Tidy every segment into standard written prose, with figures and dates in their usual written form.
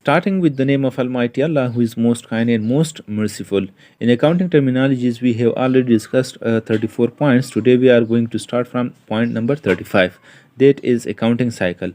Starting with the name of Almighty Allah, who is most kind and most merciful. In accounting terminologies, we have already discussed 34 points. Today, we are going to start from point number 35. That is accounting cycle.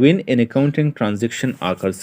When an accounting transaction occurs,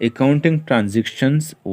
accounting transactions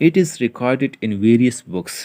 it is recorded in various books.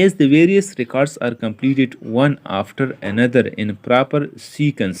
As the various records are completed one after another in proper sequence,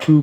2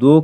2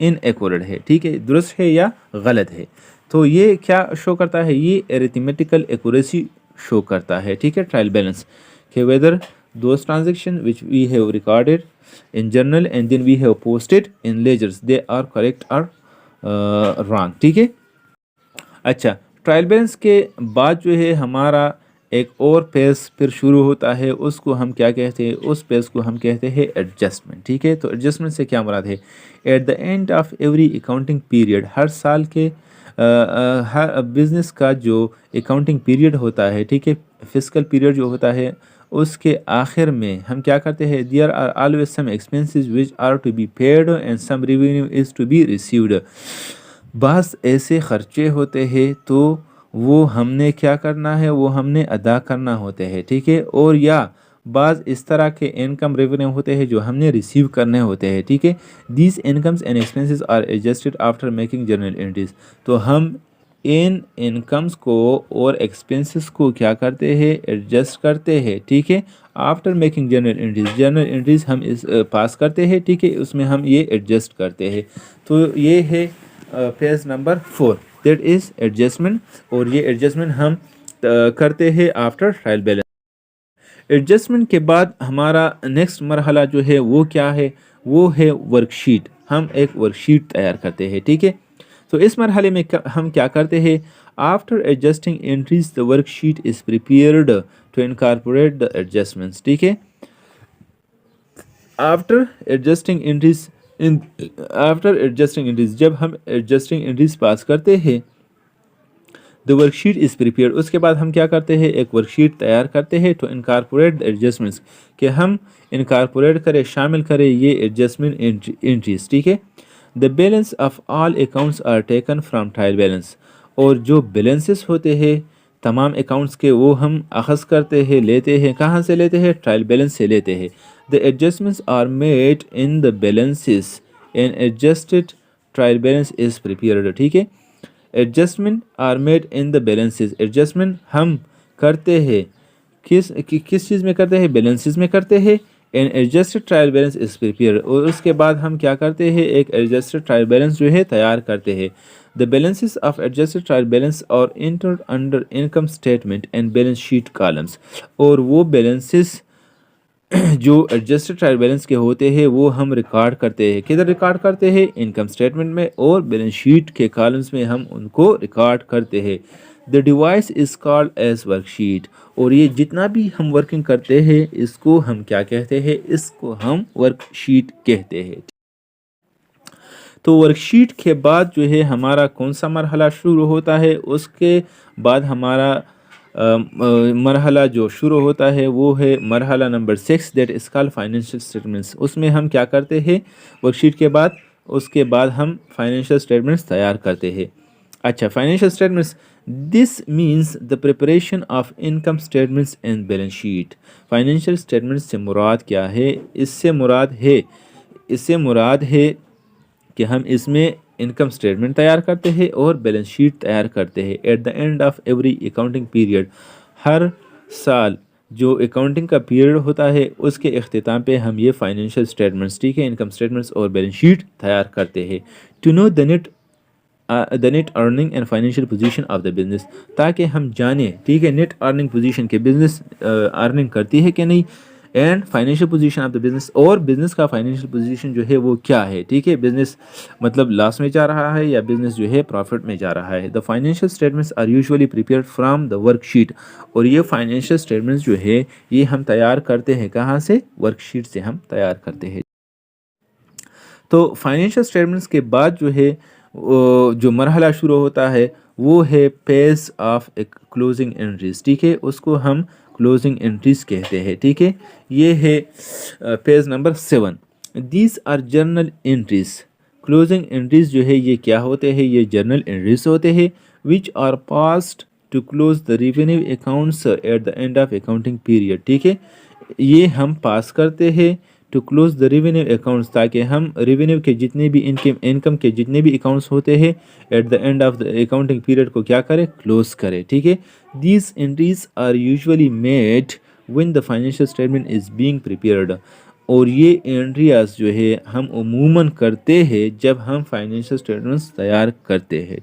inaccurate ہے, ٹھیک ہے, درست ہے یا غلط ہے. تو یہ کیا شو کرتا ہے, یہ ایریتھمیٹیکل ایکوریسی شو کرتا ہے, ٹھیک ہے, ٹرائل بیلنس, کہ whether those transaction which we have recorded in journal and then we have posted in ledgers they are correct اور رانگ, ٹھیک ہے. اچھا, ٹرائل بیلنس کے بعد جو ہے ہمارا ایک اور پیز پھر شروع ہوتا ہے, اس کو ہم کیا کہتے ہیں, اس پیز کو ہم کہتے ہیں ایڈجسٹمنٹ, ٹھیک ہے. تو ایڈجسٹمنٹ سے کیا مراد ہے, at the end of every accounting period, ہر سال کے ہر بزنس کا جو اکاؤنٹنگ پیریڈ ہوتا ہے, ٹھیک ہے, فسکل پیریڈ جو ہوتا ہے, اس کے آخر میں ہم کیا کرتے ہیں, there are always some expenses which are to be paid and some revenue is to be received. بعض ایسے خرچے ہوتے ہیں تو وہ ہم نے کیا کرنا ہے, وہ ہم نے ادا کرنا ہوتے ہیں, ٹھیک ہے, اور یا بعض اس طرح کے انکم ریونیو ہوتے ہیں جو ہم نے ریسیو کرنے ہوتے ہیں, ٹھیک ہے. These incomes and expenses are adjusted after making journal entries. تو ہم ان انکمز کو اور ایکسپینسز کو کیا کرتے ہیں, ایڈجسٹ کرتے ہیں, ٹھیک ہے, after making journal entries. Journal entries ہم اس پاس کرتے ہیں, ٹھیک ہے, اس میں ہم یہ ایڈجسٹ کرتے ہیں. تو یہ ہے page number 4, that is adjustment, اور یہ ایڈجسٹمنٹ ہم کرتے ہیں آفٹر ٹرائل بیلنس. ایڈجسٹمنٹ کے بعد ہمارا نیکسٹ مرحلہ جو ہے وہ کیا ہے, وہ ہے ورک شیٹ. ہم ایک ورک شیٹ تیار کرتے ہیں, ٹھیک ہے. تو اس مرحلے میں ہم کیا کرتے ہیں, after adjusting entries the worksheet is prepared to incorporate the adjustments, ٹھیک ہے. آفٹر ایڈجسٹنگ انٹریز, جب ہم ایڈجسٹنگ انٹریز پاس کرتے ہیں, the worksheet is prepared, اس کے بعد ہم کیا کرتے ہیں, ایک ورک شیٹ تیار کرتے ہیں ٹو انکارپوریٹ ایڈجسٹمنٹس, کہ ہم انکارپوریٹ کریں, شامل کریں یہ ایڈجسٹمنٹ انٹریز, ٹھیک ہے. The balance of all accounts are taken from trial balance, اور جو بیلنسز ہوتے ہیں تمام اکاؤنٹس کے وہ ہم اخذ کرتے ہیں, لیتے ہیں, کہاں سے لیتے ہیں, ٹرائل بیلنس سے لیتے ہیں. The adjustments are made in the balances and adjusted trial balance is prepared, ٹھیک ہے. Adjustment are made in the balances, adjustment ہم کرتے ہیں کس چیز میں کرتے ہیں, بیلنسز میں کرتے ہیں. And adjusted trial balance is prepare, اور اس کے بعد ہم کیا کرتے ہیں, ایک ایڈجسٹڈ ٹرائل بیلنس جو ہے تیار کرتے ہیں. The balances of adjusted trial balance اور entered under income statement and balance sheet columns, اور وہ بیلنسز جو ایڈجسٹڈ ٹرائل بیلنس کے ہوتے ہیں وہ ہم ریکارڈ کرتے ہیں. کدھر ریکارڈ کرتے ہیں, انکم اسٹیٹمنٹ میں اور بیلنس شیٹ کے کالمس میں ہم ان کو ریکارڈ کرتے ہیں. The device is called as work sheet, اور یہ جتنا بھی ہم ورکنگ کرتے ہیں اس کو ہم کیا کہتے ہیں, اس کو ہم ورک شیٹ کہتے ہیں. تو ورک شیٹ کے بعد جو ہے ہمارا کون سا مرحلہ شروع ہوتا ہے, اس کے بعد ہمارا مرحلہ جو شروع ہوتا ہے وہ ہے مرحلہ نمبر 6, that is call financial statements. اس میں ہم کیا کرتے ہیں, ورک شیٹ کے بعد اس کے بعد ہم فائنینشیل اسٹیٹمنٹس تیار کرتے ہیں. اچھا, financial statements, this means the preparation of income statements and balance sheet. Financial statements سے مراد کیا ہے, اس سے مراد ہے کہ ہم اس میں انکم اسٹیٹمنٹ تیار کرتے ہیں اور بیلنس شیٹ تیار کرتے ہیں. At the end of every accounting period, ہر سال جو اکاؤنٹنگ کا پیریڈ ہوتا ہے اس کے اختتام پہ ہم یہ فائنینشیل اسٹیٹمنٹس, ٹھیک ہے, انکم اسٹیٹمنٹس اور بیلنس شیٹ تیار کرتے ہیں. To know the net earning and financial position of the business, تاکہ ہم جانیں, ٹھیک ہے, نیٹ ارننگ پوزیشن کے بزنس ارننگ کرتی ہے کہ نہیں, and financial position of the business, اور بزنس کا فائنینشیل پوزیشن جو ہے وہ کیا ہے, ٹھیک ہے, بزنس مطلب لاس میں جا رہا ہے یا بزنس جو ہے پروفٹ میں جا رہا ہے. The financial statements are usually prepared from the worksheet, اور یہ فائنینشیل اسٹیٹمنٹس جو ہے یہ ہم تیار کرتے ہیں کہاں سے, ورک شیٹ سے ہم تیار کرتے ہیں. تو فائنینشیل اسٹیٹمنٹس کے بعد جو ہے جو مرحلہ شروع ہوتا ہے وہ ہے پیز آف کلوزنگ انٹریز, ٹھیک ہے, اس کو ہم کلوزنگ انٹریز کہتے ہیں, ٹھیک ہے. یہ ہے page number 7. These are journal entries. Closing entries جو ہے یہ کیا ہوتے ہیں, یہ جرنل انٹریز ہوتے ہیں which are passed to close the revenue accounts at the end of accounting period, ٹھیک ہے. یہ ہم پاس کرتے ہیں to close the revenue accounts, تاکہ ہم ریونیو کے جتنے بھی انکم کے جتنے بھی اکاؤنٹس ہوتے ہیں at the end of the accounting period کو کیا کرے, کلوز کرے, ٹھیک ہے. These entries are usually made when the financial statement is being prepared. اور یہ انٹریاز جو ہے ہم عموماً کرتے ہیں جب ہم فائنینشیل اسٹیٹمنٹس تیار کرتے ہیں.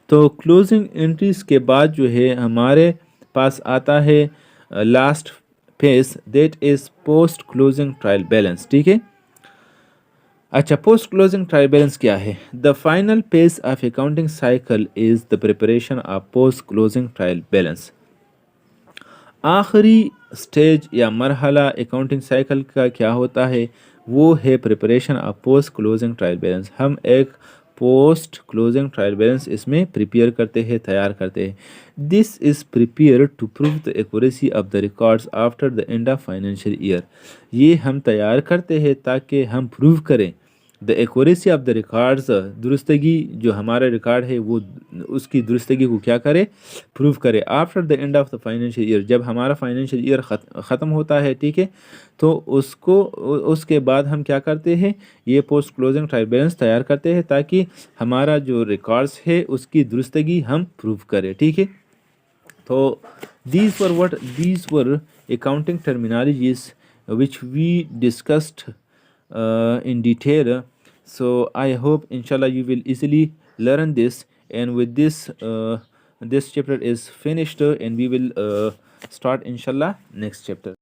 تو کلوزنگ انٹریز کے بعد جو ہے ہمارے پاس آتا ہے last phase, that is post closing trial balance. ٹھیک ہے. اچھا، پوسٹ کلوزنگ ٹرائل بیلنس کیا ہے؟ The final phase of accounting cycle is the preparation of post closing trial balance. آخری سٹیج یا مرحلہ اکاؤنٹنگ سائیکل کا کیا ہوتا ہے؟ وہ ہے preparation of post closing trial balance. ہم ایک پوسٹ کلوزنگ ٹرائل بیلنس اس میں پریپیئر کرتے ہیں، تیار کرتے ہیں. This is prepare to prove the accuracy of the records after the end of financial year. یہ ہم تیار کرتے ہیں تاکہ ہم پروو کریں the accuracy of the records, درستگی جو ہمارا ریکارڈ ہے وہ اس کی درستگی کو کیا کرے؟ پروو کرے. After the end of the financial year, جب ہمارا فائنینشیل ایئر ختم ہوتا ہے، ٹھیک ہے، تو اس کے بعد ہم کیا کرتے ہیں؟ یہ پوسٹ کلوزنگ ٹرائل بیلنس تیار کرتے ہیں تاکہ ہمارا جو ریکارڈز ہے اس کی درستگی ہم پروو کریں. ٹھیک ہے. تو these were accounting terminologies which we discussed in detail. So I hope inshallah you will easily learn this, and with this this chapter is finished, and we will start inshallah next chapter.